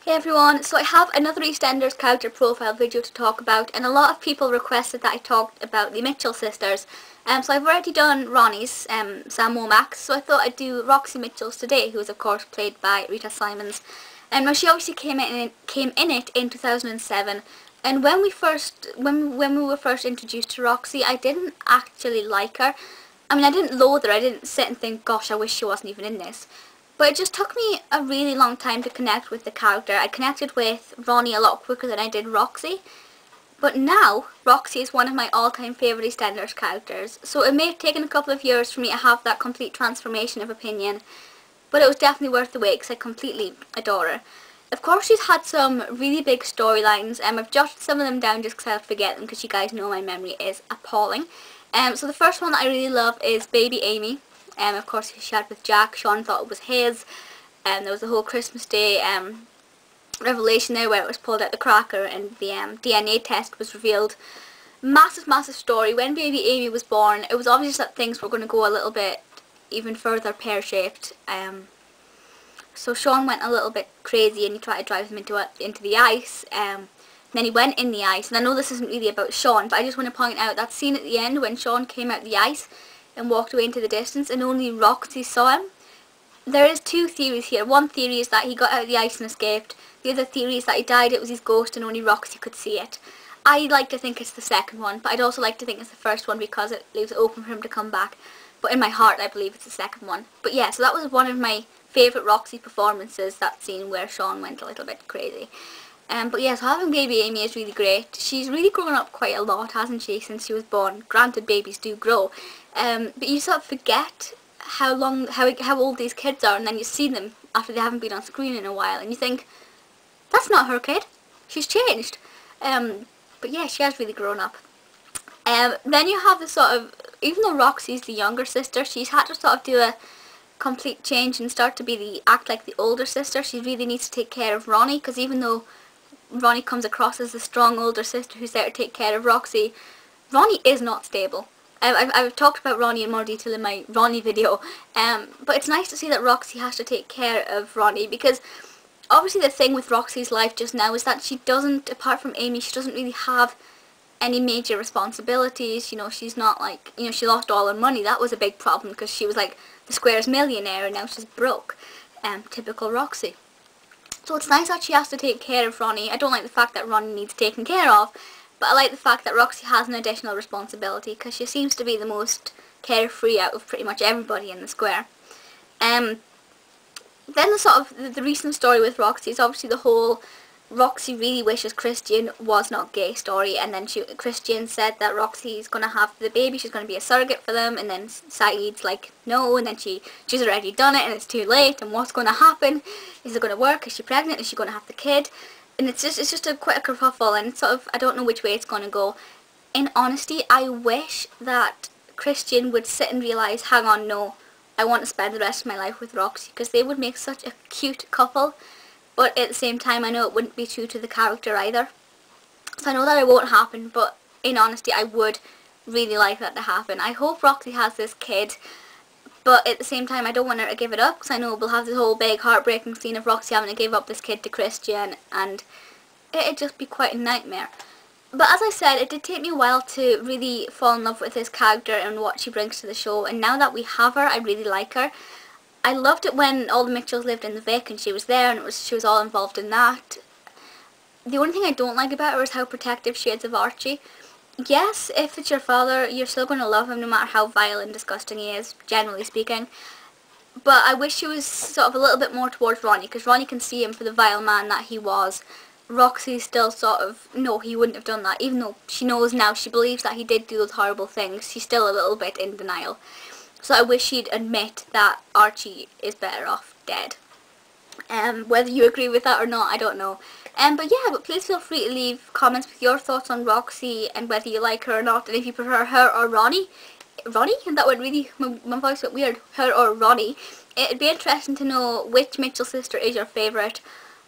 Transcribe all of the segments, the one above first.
Hey everyone, so I have another EastEnders character profile video to talk about, and a lot of people requested that I talked about the Mitchell sisters. So I've already done Ronnie's, Sam Womack's, so I thought I'd do Roxy Mitchell's today, who is of course played by Rita Simons. Now she obviously came in it in 2007, and when we were first introduced to Roxy, I didn't actually like her. I mean, I didn't loathe her, I didn't sit and think, gosh, I wish she wasn't even in this. But it just took me a really long time to connect with the character. I connected with Ronnie a lot quicker than I did Roxy. But now, Roxy is one of my all-time favourite EastEnders characters. So it may have taken a couple of years for me to have that complete transformation of opinion. But it was definitely worth the wait because I completely adore her. Of course, she's had some really big storylines. I've jotted some of them down just because I'll forget them because you guys know my memory is appalling. So the first one that I really love is Baby Amy. Of course, she had with Jack. Sean thought it was his. There was the whole Christmas Day revelation there where it was pulled out the cracker and the DNA test was revealed. Massive, massive story. When baby Amy was born, it was obvious that things were going to go a little bit even further pear-shaped. So Sean went a little bit crazy and he tried to drive him into the ice. Then he went in the ice. And I know this isn't really about Sean, but I just want to point out that scene at the end when Sean came out the ice and walked away into the distance and only Roxy saw him. There is two theories here. One theory is that he got out of the ice and escaped. The other theory is that he died, it was his ghost and only Roxy could see it. I like to think it's the second one, but I'd also like to think it's the first one because it leaves it open for him to come back. But in my heart I believe it's the second one. But yeah, so that was one of my favourite Roxy performances, that scene where Sean went a little bit crazy. But yeah, so having baby Amy is really great. She's really grown up quite a lot, hasn't she, since she was born. Granted, babies do grow. But you sort of forget how old these kids are, and then you see them after they haven't been on screen in a while, and you think, that's not her kid. She's changed. But yeah, she has really grown up. Then you have the sort of, even though Roxy's the younger sister, she's had to sort of do a complete change and start to act like the older sister. She really needs to take care of Ronnie, because even though Ronnie comes across as a strong older sister who's there to take care of Roxy, Ronnie is not stable. I've talked about Ronnie in more detail in my Ronnie video, but it's nice to see that Roxy has to take care of Ronnie, because obviously the thing with Roxy's life just now is that she doesn't, apart from Amy, she doesn't really have any major responsibilities. You know, she's not like, you know, she lost all her money. That was a big problem because she was like the Square's millionaire and now she's broke. Typical Roxy. So it's nice that she has to take care of Ronnie. I don't like the fact that Ronnie needs taken care of, but I like the fact that Roxy has an additional responsibility because she seems to be the most carefree out of pretty much everybody in the Square. Then the sort of the recent story with Roxy is obviously the whole Roxy really wishes Christian was not gay story, and then Christian said that Roxy's going to have the baby, she's going to be a surrogate for them, and then Saeed's like no, and then she's already done it and it's too late, and what's going to happen? Is it going to work? Is she pregnant? Is she going to have the kid? And it's just quite a kerfuffle, and sort of I don't know which way it's going to go. In honesty, I wish that Christian would sit and realise, hang on, no, I want to spend the rest of my life with Roxy, because they would make such a cute couple. But at the same time, I know it wouldn't be true to the character either. So I know that it won't happen, but in honesty, I would really like that to happen. I hope Roxy has this kid, but at the same time, I don't want her to give it up, because I know we'll have this whole big heartbreaking scene of Roxy having to give up this kid to Christian, and it'd just be quite a nightmare. But as I said, it did take me a while to really fall in love with this character and what she brings to the show, and now that we have her, I really like her. I loved it when all the Mitchells lived in the Vic and she was there and she was all involved in that. The only thing I don't like about her is how protective she is of Archie. Yes, if it's your father, you're still going to love him no matter how vile and disgusting he is, generally speaking. But I wish she was sort of a little bit more towards Ronnie, because Ronnie can see him for the vile man that he was. Roxy still sort of, no, he wouldn't have done that. Even though she knows now, she believes that he did do those horrible things, she's still a little bit in denial. So I wish she'd admit that Archie is better off dead. Whether you agree with that or not, I don't know. But please feel free to leave comments with your thoughts on Roxy and whether you like her or not, and if you prefer her or Ronnie. Ronnie? And that went really, my voice went weird. Her or Ronnie. It'd be interesting to know which Mitchell sister is your favourite.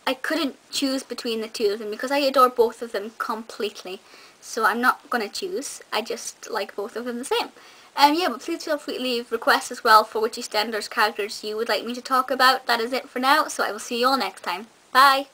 I couldn't choose between the two of them because I adore both of them completely. So I'm not going to choose. I just like both of them the same. But please feel free to leave requests as well for which EastEnders characters you would like me to talk about. That is it for now, so I will see you all next time. Bye!